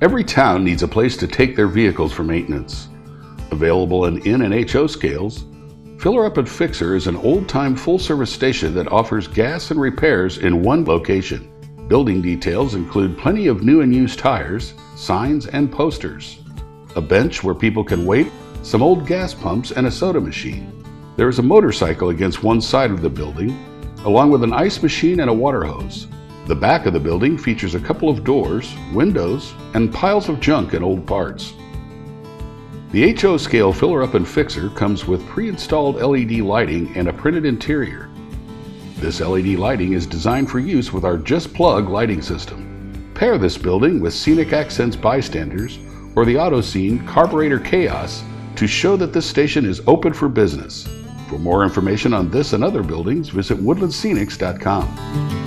Every town needs a place to take their vehicles for maintenance. Available in and HO scales, Filler Up and Fixer is an old-time full-service station that offers gas and repairs in one location. Building details include plenty of new and used tires, signs, and posters. A bench where people can wait, some old gas pumps, and a soda machine. There is a motorcycle against one side of the building, along with an ice machine and a water hose. The back of the building features a couple of doors, windows, and piles of junk and old parts. The HO scale Filler Up and Fixer comes with pre-installed LED lighting and a printed interior. This LED lighting is designed for use with our Just Plug lighting system. Pair this building with Scenic Accents Bystanders or the Auto Scene Carburetor Chaos to show that this station is open for business. For more information on this and other buildings, visit woodlandscenics.com.